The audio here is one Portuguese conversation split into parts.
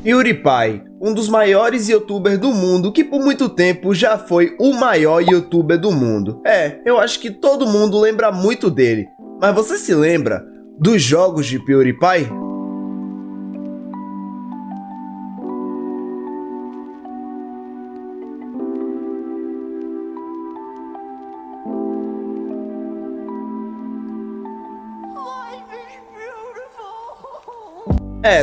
PewDiePie, um dos maiores youtubers do mundo que por muito tempo já foi o maior youtuber do mundo. Eu acho que todo mundo lembra muito dele. Mas você se lembra dos jogos de PewDiePie?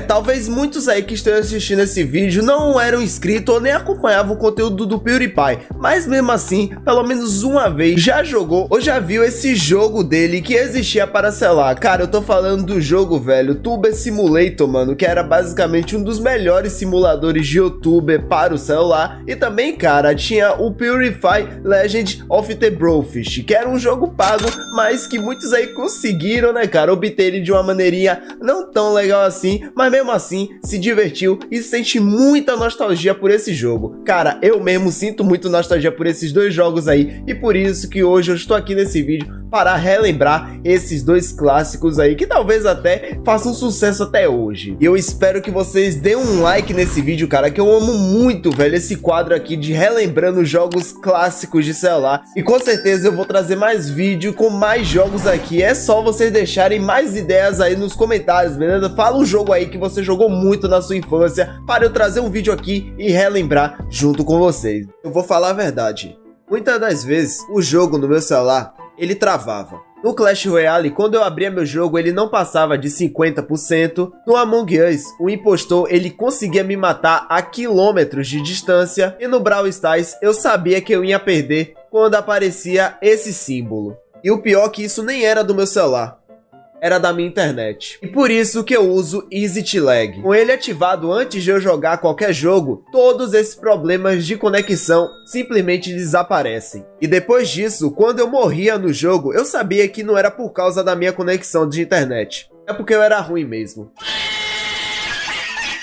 Talvez muitos aí que estão assistindo esse vídeo não eram inscritos ou nem acompanhavam o conteúdo do PewDiePie, mas mesmo assim, pelo menos uma vez já jogou ou já viu esse jogo dele que existia para celular. Cara, eu tô falando do jogo, velho, Tuber Simulator, mano, que era basicamente um dos melhores simuladores de youtuber para o celular. E também, cara, tinha o PewDiePie Legend of the Blowfish, que era um jogo pago, mas que muitos aí conseguiram, né, cara, obter ele de uma maneirinha não tão legal assim, mas mesmo assim se divertiu e sente muita nostalgia por esse jogo. Cara, eu mesmo sinto muito nostalgia por esses dois jogos aí, e por isso que hoje eu estou aqui nesse vídeo para relembrar esses dois clássicos aí, que talvez até façam sucesso até hoje. E eu espero que vocês deem um like nesse vídeo, cara, que eu amo muito, velho, esse quadro aqui de relembrando jogos clássicos de celular. E com certeza eu vou trazer mais vídeo com mais jogos aqui. É só vocês deixarem mais ideias aí nos comentários, beleza? Fala um jogo aí que você jogou muito na sua infância para eu trazer um vídeo aqui e relembrar junto com vocês. Eu vou falar a verdade. Muitas das vezes o jogo no meu celular ele travava. No Clash Royale, quando eu abria meu jogo, ele não passava de 50%. No Among Us, o impostor ele conseguia me matar a quilômetros de distância. E no Brawl Stars, eu sabia que eu ia perder quando aparecia esse símbolo. E o pior é que isso nem era do meu celular, era da minha internet. E por isso que eu uso EasyTlag. Com ele ativado antes de eu jogar qualquer jogo, todos esses problemas de conexão simplesmente desaparecem. E depois disso, quando eu morria no jogo, eu sabia que não era por causa da minha conexão de internet. É porque eu era ruim mesmo.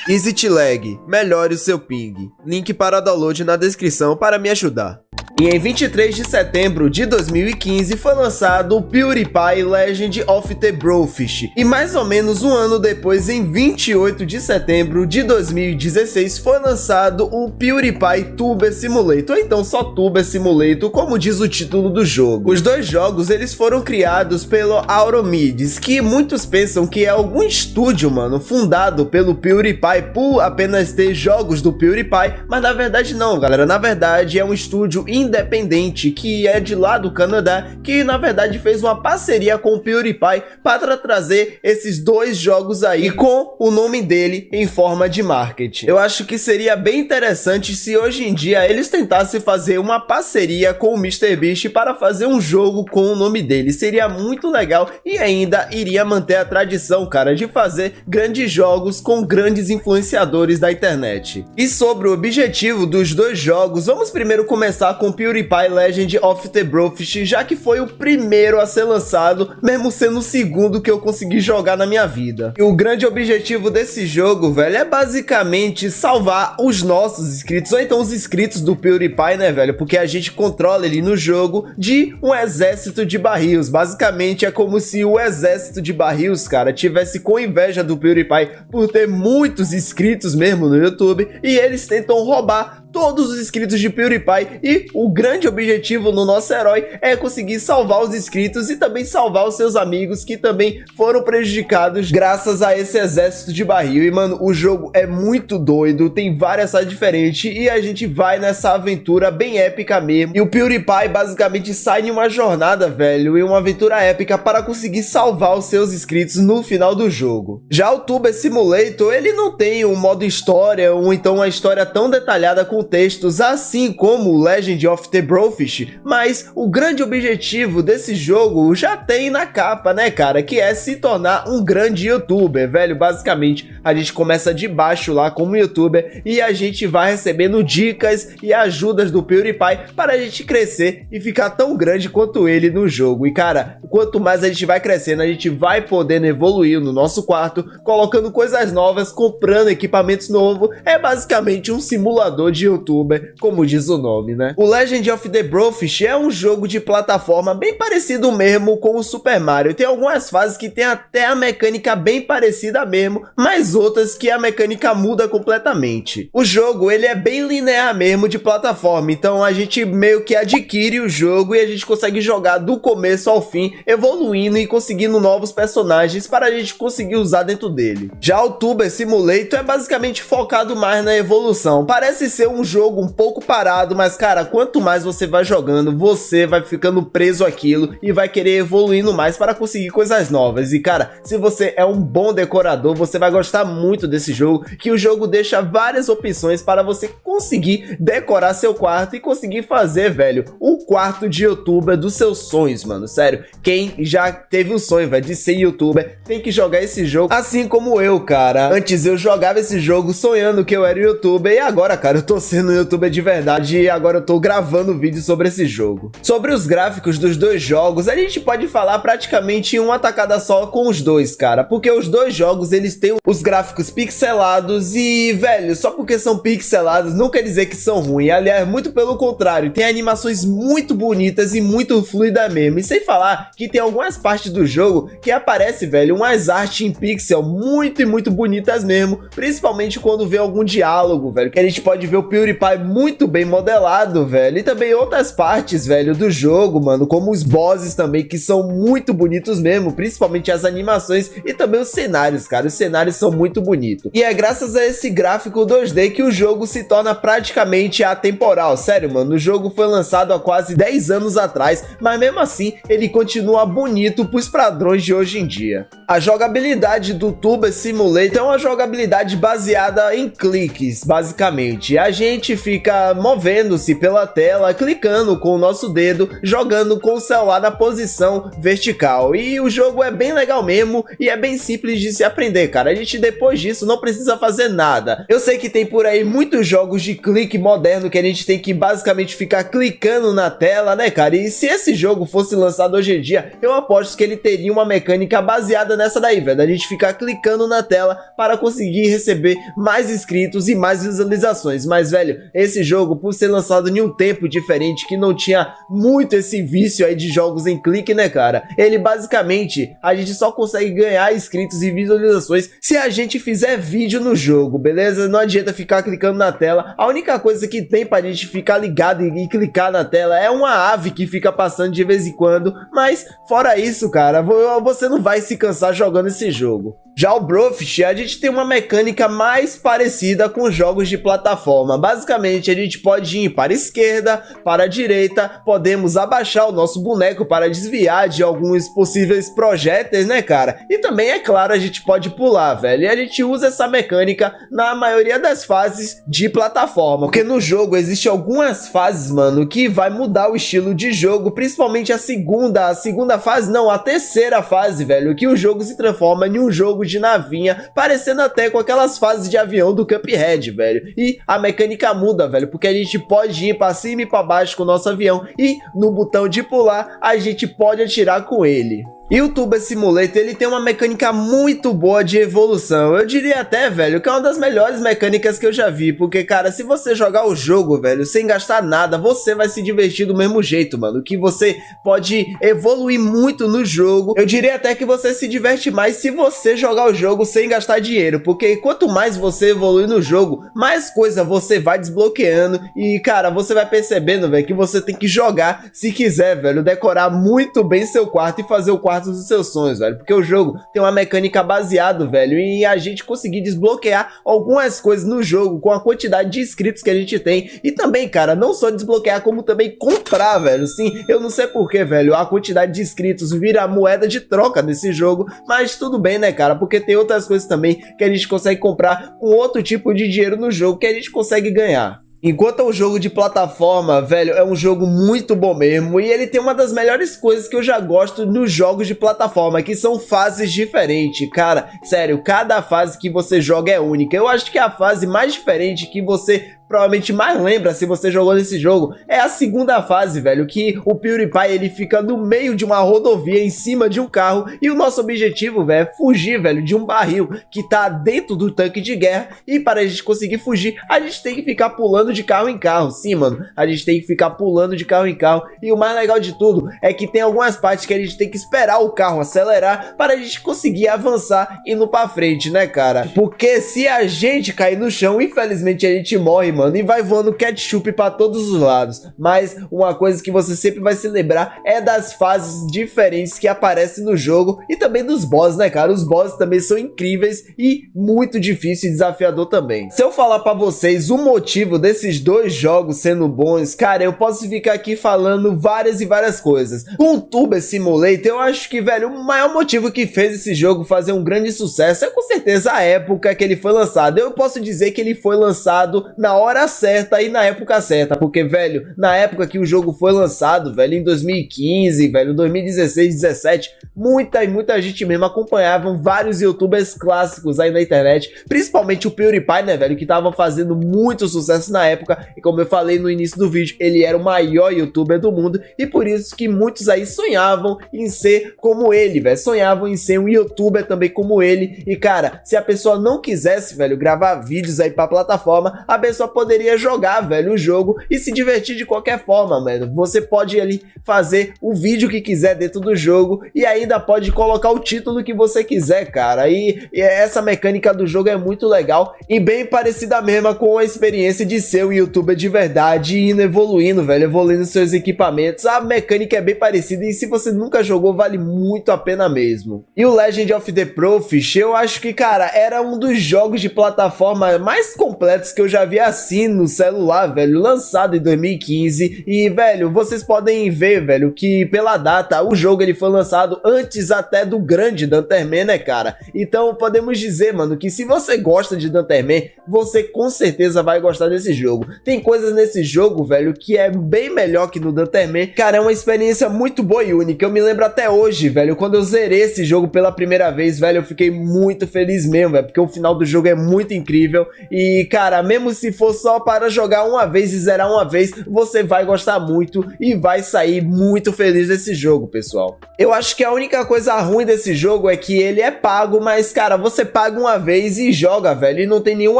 EasyTlag, melhore o seu ping. Link para download na descrição para me ajudar. E em 23 de setembro de 2015 foi lançado o PewDiePie Legend of the Blowfish. E mais ou menos um ano depois, em 28 de setembro de 2016, foi lançado o PewDiePie Tuber Simulator, ou então só Tuber Simulator, como diz o título do jogo. Os dois jogos eles foram criados pelo Auromids, que muitos pensam que é algum estúdio, mano, fundado pelo PewDiePie por apenas ter jogos do PewDiePie, mas na verdade não, galera. Na verdade é um estúdio independente que é de lá do Canadá, que na verdade fez uma parceria com o PewDiePie para trazer esses dois jogos aí com o nome dele em forma de marketing. Eu acho que seria bem interessante se hoje em dia eles tentassem fazer uma parceria com o MrBeast para fazer um jogo com o nome dele. Seria muito legal e ainda iria manter a tradição, cara, de fazer grandes jogos com grandes influenciadores da internet. E sobre o objetivo dos dois jogos, vamos primeiro começar com PewDiePie Legend of the Blowfish, já que foi o primeiro a ser lançado, mesmo sendo o segundo que eu consegui jogar na minha vida. E o grande objetivo desse jogo, velho, é basicamente salvar os nossos inscritos, ou então os inscritos do PewDiePie, né, velho? Porque a gente controla ele no jogo de um exército de barris. Basicamente é como se o exército de barris, cara, tivesse com inveja do PewDiePie por ter muitos inscritos mesmo no YouTube, e eles tentam roubar todos os inscritos de PewDiePie, e o grande objetivo no nosso herói é conseguir salvar os inscritos e também salvar os seus amigos que também foram prejudicados graças a esse exército de barril. E mano, o jogo é muito doido, tem várias sides diferentes e a gente vai nessa aventura bem épica mesmo. E o PewDiePie basicamente sai em uma jornada, velho, em uma aventura épica para conseguir salvar os seus inscritos no final do jogo. Já o Tuber Simulator, ele não tem um modo história ou então uma história tão detalhada com textos assim como o Legend of the Blowfish, mas o grande objetivo desse jogo já tem na capa, né, cara, que é se tornar um grande youtuber, velho. Basicamente a gente começa de baixo lá como youtuber e a gente vai recebendo dicas e ajudas do PewDiePie para a gente crescer e ficar tão grande quanto ele no jogo. E cara, quanto mais a gente vai crescendo, a gente vai podendo evoluir no nosso quarto, colocando coisas novas, comprando equipamentos novos. É basicamente um simulador de youtuber, como diz o nome, né? O Legend of the Brofist é um jogo de plataforma bem parecido mesmo com o Super Mario. Tem algumas fases que tem até a mecânica bem parecida mesmo, mas outras que a mecânica muda completamente. O jogo, ele é bem linear mesmo de plataforma, então a gente meio que adquire o jogo e a gente consegue jogar do começo ao fim, evoluindo e conseguindo novos personagens para a gente conseguir usar dentro dele. Já o Tuber Simulator é basicamente focado mais na evolução. Parece ser um jogo um pouco parado, mas cara, quanto mais você vai jogando, você vai ficando preso àquilo e vai querer evoluindo mais para conseguir coisas novas. E cara, se você é um bom decorador, você vai gostar muito desse jogo, que o jogo deixa várias opções para você conseguir decorar seu quarto e conseguir fazer, velho, o quarto de youtuber dos seus sonhos, mano. Sério, quem já teve um sonho, velho, de ser youtuber, tem que jogar esse jogo, assim como eu, cara. Antes eu jogava esse jogo sonhando que eu era youtuber e agora, cara, eu tô sendo youtuber de verdade e agora eu tô gravando vídeo sobre esse jogo. Sobre os gráficos dos dois jogos, a gente pode falar praticamente em uma tacada só com os dois, cara, porque os dois jogos, eles têm os gráficos pixelados e, velho, só porque são pixelados não quer dizer que são ruins. Aliás, muito pelo contrário, tem animações muito bonitas e muito fluida mesmo. E sem falar que tem algumas partes do jogo que aparece, velho, umas artes em pixel muito e muito bonitas mesmo, principalmente quando vê algum diálogo, velho, que a gente pode ver o PewDiePie muito bem modelado, velho, e também outras partes, velho, do jogo, mano, como os bosses também, que são muito bonitos mesmo, principalmente as animações e também os cenários, cara, os cenários são muito bonitos. E é graças a esse gráfico 2D que o jogo se torna praticamente atemporal. Sério, mano, o jogo foi lançado há quase 10 anos atrás, mas mesmo assim ele continua bonito pros padrões de hoje em dia. A jogabilidade do Tuber Simulator é uma jogabilidade baseada em cliques, basicamente. A gente fica movendo-se pela tela, clicando com o nosso dedo, jogando com o celular na posição vertical. E o jogo é bem legal mesmo e é bem simples de se aprender, cara. A gente depois disso não precisa fazer nada. Eu sei que tem por aí muitos jogos de clique moderno que a gente tem que basicamente ficar clicando na tela, né, cara? E se esse jogo fosse lançado hoje em dia, eu aposto que ele teria uma mecânica baseada nessa daí, velho, da gente ficar clicando na tela para conseguir receber mais inscritos e mais visualizações. Mas, velho, esse jogo, por ser lançado em um tempo diferente, que não tinha muito esse vício aí de jogos em clique, né, cara? Ele basicamente, a gente só consegue ganhar inscritos e visualizações se a gente fizer vídeo no jogo, beleza? Não adianta ficar clicando na tela. A única coisa que tem pra gente ficar ligado e clicar na tela é uma ave que fica passando de vez em quando, mas fora isso, cara, você não vai se cansar jogando esse jogo. Já o Brofist, a gente tem uma mecânica mais parecida com jogos de plataforma. Basicamente, a gente pode ir para a esquerda, para a direita, podemos abaixar o nosso boneco para desviar de alguns possíveis projéteis, né, cara? E também, é claro, a gente pode pular, velho. E a gente usa essa mecânica na maioria das fases de plataforma, porque no jogo existe algumas fases, mano, que vai mudar o estilo de jogo, principalmente a segunda fase, não, a terceira fase, velho, que o jogo se transforma em um jogo de navinha, parecendo até com aquelas fases de avião do Cuphead, velho. E a mecânica muda, velho, porque a gente pode ir para cima e para baixo com o nosso avião e no botão de pular a gente pode atirar com ele. E o Tuber Simulator, ele tem uma mecânica muito boa de evolução. Eu diria até, velho, que é uma das melhores mecânicas que eu já vi. Porque, cara, se você jogar o jogo, velho, sem gastar nada, você vai se divertir do mesmo jeito, mano. Que você pode evoluir muito no jogo. Eu diria até que você se diverte mais se você jogar o jogo sem gastar dinheiro. Porque quanto mais você evolui no jogo, mais coisa você vai desbloqueando. E, cara, você vai percebendo, velho, que você tem que jogar se quiser, velho, decorar muito bem seu quarto e fazer o quarto dos seus sonhos, velho, porque o jogo tem uma mecânica baseada, velho, em a gente conseguir desbloquear algumas coisas no jogo com a quantidade de inscritos que a gente tem e também, cara, não só desbloquear, como também comprar, velho. Sim, eu não sei porquê, velho, a quantidade de inscritos vira a moeda de troca nesse jogo, mas tudo bem, né, cara, porque tem outras coisas também que a gente consegue comprar com outro tipo de dinheiro no jogo que a gente consegue ganhar. Enquanto o jogo de plataforma, velho, é um jogo muito bom mesmo e ele tem uma das melhores coisas que eu já gosto nos jogos de plataforma, que são fases diferentes, cara, sério, cada fase que você joga é única. Eu acho que a fase mais diferente que você provavelmente mais lembra se você jogou nesse jogo, é a segunda fase, velho, que o PewDiePie ele fica no meio de uma rodovia em cima de um carro e o nosso objetivo, velho, é fugir, velho, de um barril que tá dentro do tanque de guerra e para a gente conseguir fugir, a gente tem que ficar pulando de carro em carro. Sim, mano, a gente tem que ficar pulando de carro em carro e o mais legal de tudo é que tem algumas partes que a gente tem que esperar o carro acelerar para a gente conseguir avançar indo pra frente, né, cara? Porque se a gente cair no chão, infelizmente a gente morre, mano, e vai voando ketchup pra todos os lados. Mas uma coisa que você sempre vai se lembrar é das fases diferentes que aparecem no jogo e também dos bosses, né, cara? Os bosses também são incríveis e muito difícil e desafiador também. Se eu falar pra vocês o motivo desses dois jogos sendo bons, cara, eu posso ficar aqui falando várias e várias coisas. Com o Tuber Simulator, eu acho que, velho, o maior motivo que fez esse jogo fazer um grande sucesso é com certeza a época que ele foi lançado. Eu posso dizer que ele foi lançado na hora certa e na época certa, porque, velho, na época que o jogo foi lançado, velho, em 2015, velho, 2016, 2017, muita gente mesmo acompanhavam vários youtubers clássicos aí na internet, principalmente o PewDiePie, né, velho, que tava fazendo muito sucesso na época, e como eu falei no início do vídeo, ele era o maior youtuber do mundo, e por isso que muitos aí sonhavam em ser como ele, velho, sonhavam em ser um youtuber também como ele, e cara, se a pessoa não quisesse, velho, gravar vídeos aí pra plataforma, a pessoa poderia jogar, velho, o jogo e se divertir de qualquer forma, mano. Você pode ali fazer o vídeo que quiser dentro do jogo e ainda pode colocar o título que você quiser, cara, e essa mecânica do jogo é muito legal e bem parecida mesmo com a experiência de ser um youtuber de verdade e indo evoluindo, velho, evoluindo seus equipamentos. A mecânica é bem parecida e se você nunca jogou, vale muito a pena mesmo. E o Legend of the Profis, eu acho que, cara, era um dos jogos de plataforma mais completos que eu já vi assim no celular, velho, lançado em 2015 e, velho, vocês podem ver, velho, que pela data, o jogo ele foi lançado antes até do grande Danterman, né, cara? Então podemos dizer, mano, que se você gosta de Danterman, você com certeza vai gostar desse jogo. Tem coisas nesse jogo, velho, que é bem melhor que no Danterman. Cara, é uma experiência muito boa e única. Eu me lembro até hoje, velho, quando eu zerei esse jogo pela primeira vez, velho, eu fiquei muito feliz mesmo, velho, porque o final do jogo é muito incrível e, cara, mesmo se for só para jogar uma vez e zerar uma vez, você vai gostar muito e vai sair muito feliz desse jogo, pessoal. Eu acho que a única coisa ruim desse jogo é que ele é pago, mas, cara, você paga uma vez e joga, velho, e não tem nenhum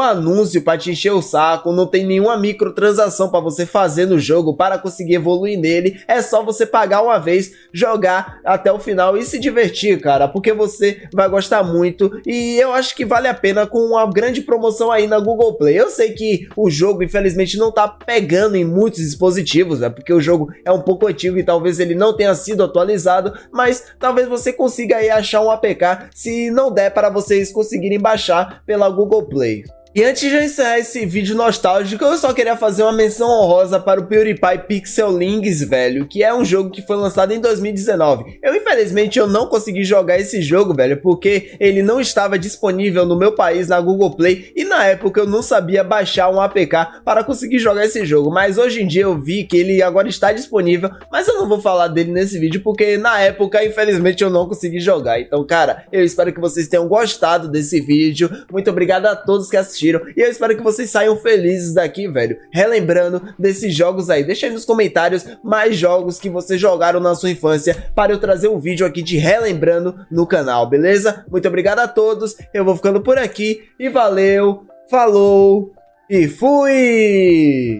anúncio pra te encher o saco, não tem nenhuma microtransação pra você fazer no jogo para conseguir evoluir nele, é só você pagar uma vez, jogar até o final e se divertir, cara, porque você vai gostar muito e eu acho que vale a pena com uma grande promoção aí na Google Play. Eu sei que o jogo, infelizmente, não tá pegando em muitos dispositivos, né, porque o jogo é um pouco antigo e talvez ele não tenha sido atualizado, mas talvez você consiga aí achar um APK se não der para vocês conseguirem baixar pela Google Play. E antes de eu encerrar esse vídeo nostálgico, eu só queria fazer uma menção honrosa para o PewDiePie Pixel Links, velho, que é um jogo que foi lançado em 2019. Infelizmente, eu não consegui jogar esse jogo, velho, porque ele não estava disponível no meu país na Google Play e na época eu não sabia baixar um APK para conseguir jogar esse jogo. Mas hoje em dia eu vi que ele agora está disponível, mas eu não vou falar dele nesse vídeo porque na época, infelizmente, eu não consegui jogar. Então, cara, eu espero que vocês tenham gostado desse vídeo. Muito obrigado a todos que assistiram. E eu espero que vocês saiam felizes daqui, velho, relembrando desses jogos aí. Deixa aí nos comentários mais jogos que vocês jogaram na sua infância para eu trazer um vídeo aqui de relembrando no canal, beleza? Muito obrigado a todos, eu vou ficando por aqui e valeu, falou e fui!